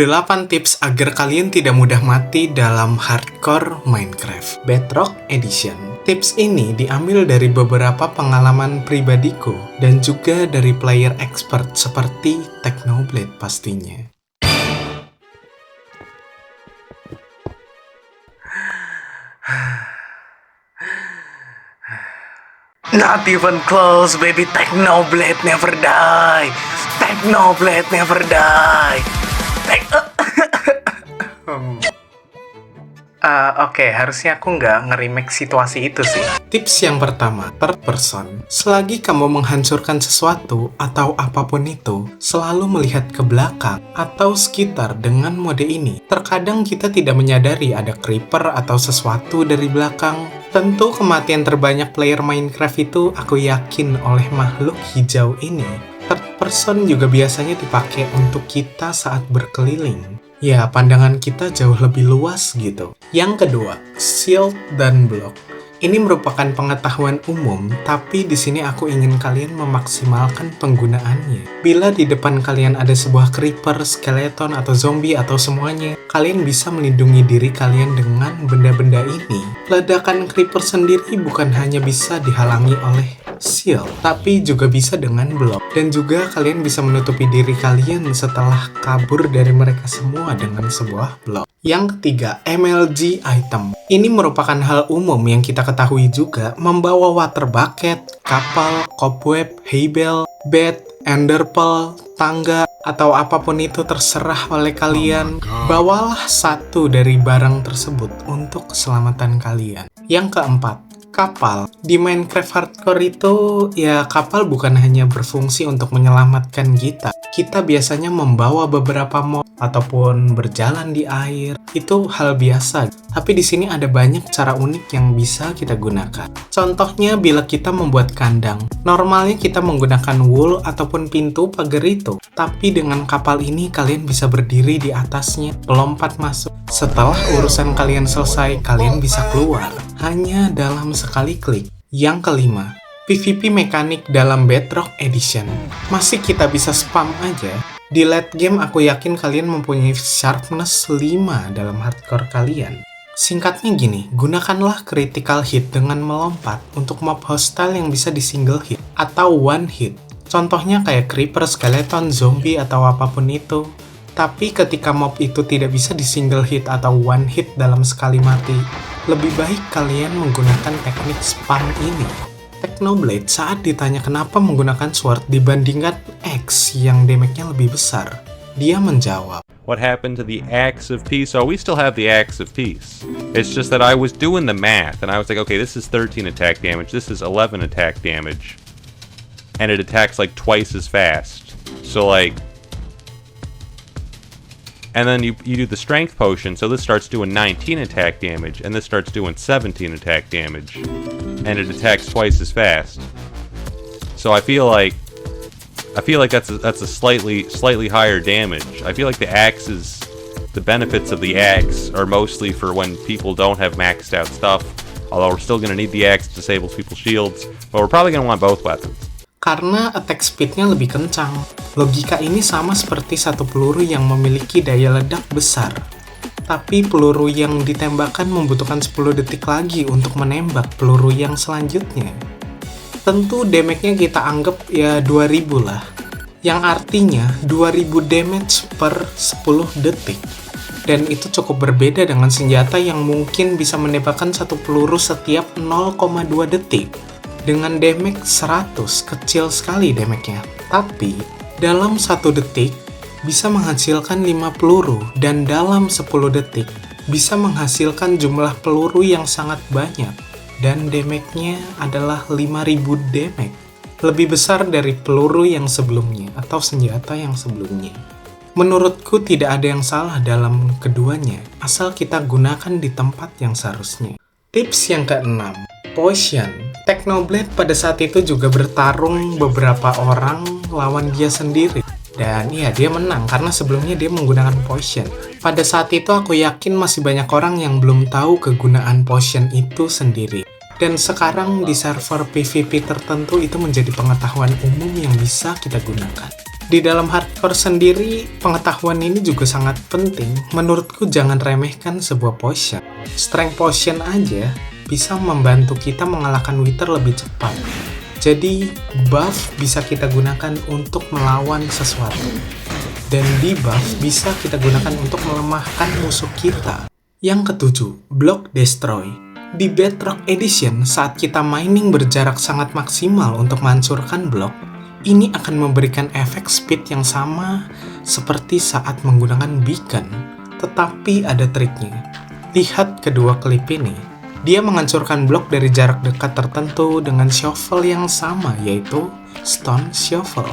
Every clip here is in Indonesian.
8 tips agar kalian tidak mudah mati dalam hardcore Minecraft Bedrock Edition. Tips ini diambil dari beberapa pengalaman pribadiku dan juga dari player expert seperti Technoblade pastinya. Not even close, baby. Technoblade never die. Technoblade never die. Oke, harusnya aku nggak nge-remake situasi itu sih. Tips yang pertama, third person. Selagi kamu menghancurkan sesuatu atau apapun itu, selalu melihat ke belakang atau sekitar dengan mode ini. Terkadang kita tidak menyadari ada creeper atau sesuatu dari belakang. Tentu kematian terbanyak player Minecraft itu aku yakin oleh makhluk hijau ini. Third person juga biasanya dipakai untuk kita saat berkeliling. Ya, pandangan kita jauh lebih luas gitu. Yang kedua, shield dan block. Ini merupakan pengetahuan umum, tapi di sini aku ingin kalian memaksimalkan penggunaannya. Bila di depan kalian ada sebuah creeper, skeleton, atau zombie, atau semuanya, kalian bisa melindungi diri kalian dengan benda-benda ini. Ledakan creeper sendiri bukan hanya bisa dihalangi oleh shield, tapi juga bisa dengan block. Dan juga kalian bisa menutupi diri kalian setelah kabur dari mereka semua dengan sebuah block. Yang ketiga, MLG item. Ini merupakan hal umum yang kita ketahui juga, membawa water bucket, kapal, cobweb, hay bale, bed, ender pearl, tangga, atau apapun itu terserah oleh kalian. Bawalah satu dari barang tersebut untuk keselamatan kalian. Yang keempat, kapal. Di Minecraft Hardcore itu, ya kapal bukan hanya berfungsi untuk menyelamatkan kita. Kita biasanya membawa beberapa mod ataupun berjalan di air. Itu hal biasa. Tapi di sini ada banyak cara unik yang bisa kita gunakan. Contohnya bila kita membuat kandang. Normalnya kita menggunakan wool ataupun pintu pagar itu. Tapi dengan kapal ini kalian bisa berdiri di atasnya, melompat masuk. Setelah urusan kalian selesai, kalian bisa keluar. Hanya dalam sekali klik. Yang kelima, PvP mekanik dalam Bedrock Edition. Masih kita bisa spam aja. Di late game aku yakin kalian mempunyai sharpness 5 dalam hardcore kalian. Singkatnya gini, gunakanlah critical hit dengan melompat untuk mob hostile yang bisa di single hit atau one hit. Contohnya kayak creeper, skeleton, zombie, atau apapun itu. Tapi ketika mob itu tidak bisa di single hit atau one hit dalam sekali mati, lebih baik kalian menggunakan teknik spam ini. Technoblade saat ditanya kenapa menggunakan sword dibandingkan axe yang damage-nya lebih besar, dia menjawab, What happened to the Axe of Peace? Oh, we still have the Axe of Peace. It's just that I was doing the math, and I was like, okay, this is 13 attack damage, this is 11 attack damage, and it attacks like twice as fast. So like, and then you do the strength potion, so this starts doing 19 attack damage, and this starts doing 17 attack damage, and it attacks twice as fast. So I feel like that's a slightly higher damage. I feel like the benefits of the axe are mostly for when people don't have maxed out stuff. Although we're still gonna need the axe to disable people's shields, but we're probably gonna want both weapons. Karena attack speed-nya lebih kencang. Logika ini sama seperti satu peluru yang memiliki daya ledak besar. Tapi peluru yang ditembakkan membutuhkan 10 detik lagi untuk menembak peluru yang selanjutnya. Tentu damage-nya kita anggap ya 2000 lah. Yang artinya 2000 damage per 10 detik. Dan itu cukup berbeda dengan senjata yang mungkin bisa menembakkan satu peluru setiap 0,2 detik. Dengan damage 100, kecil sekali damage-nya. Tapi, dalam 1 detik, bisa menghasilkan 5 peluru, dan dalam 10 detik, bisa menghasilkan jumlah peluru yang sangat banyak. Dan damage-nya adalah 5000 damage. Lebih besar dari peluru yang sebelumnya, atau senjata yang sebelumnya. Menurutku tidak ada yang salah dalam keduanya, asal kita gunakan di tempat yang seharusnya. Tips yang keenam, potion. Technoblade pada saat itu juga bertarung beberapa orang lawan dia sendiri. Dan ya, dia menang karena sebelumnya dia menggunakan potion. Pada saat itu aku yakin masih banyak orang yang belum tahu kegunaan potion itu sendiri. Dan sekarang di server PvP tertentu itu menjadi pengetahuan umum yang bisa kita gunakan. Di dalam hardcore sendiri, pengetahuan ini juga sangat penting. Menurutku jangan remehkan sebuah potion. Strength potion aja bisa membantu kita mengalahkan Wither lebih cepat. Jadi, buff bisa kita gunakan untuk melawan sesuatu. Dan debuff bisa kita gunakan untuk melemahkan musuh kita. Yang ketujuh, Block Destroy. Di Bedrock Edition, saat kita mining berjarak sangat maksimal untuk menghancurkan blok, ini akan memberikan efek speed yang sama seperti saat menggunakan beacon, tetapi ada triknya. Lihat kedua klip ini. Dia menghancurkan blok dari jarak dekat tertentu dengan shovel yang sama, yaitu Stone Shovel.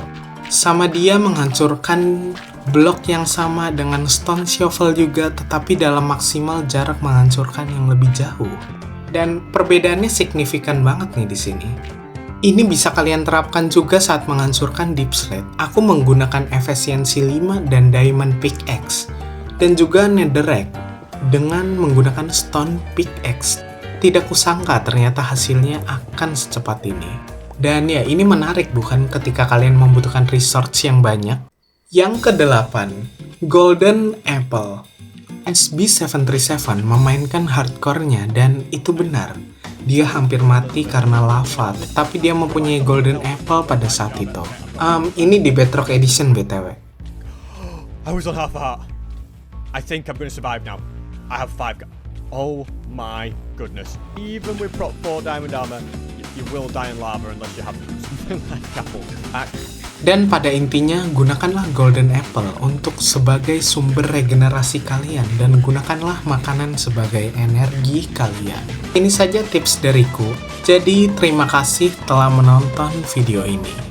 Sama dia menghancurkan blok yang sama dengan Stone Shovel juga, tetapi dalam maksimal jarak menghancurkan yang lebih jauh. Dan perbedaannya signifikan banget nih di sini. Ini bisa kalian terapkan juga saat menghancurkan Deep Slate. Aku menggunakan efisiensi 5 dan Diamond Pickaxe, dan juga Netherrack dengan menggunakan Stone Pickaxe. Tidak kusangka ternyata hasilnya akan secepat ini. Dan ya, ini menarik bukan ketika kalian membutuhkan resource yang banyak. Yang kedelapan, Golden Apple. SB737 memainkan hardcore-nya dan itu benar. Dia hampir mati karena lava, tapi dia mempunyai Golden Apple pada saat itu. Ini di Bedrock Edition BTW. I was on half a heart. I think I'm gonna survive now. I have 5 Oh my goodness. Even with Prop 4 Diamond Armor, you will die in lava unless you have something like Apple. Dan pada intinya, gunakanlah Golden Apple untuk sebagai sumber regenerasi kalian dan gunakanlah makanan sebagai energi kalian. Ini saja tips dariku. Jadi, terima kasih telah menonton video ini.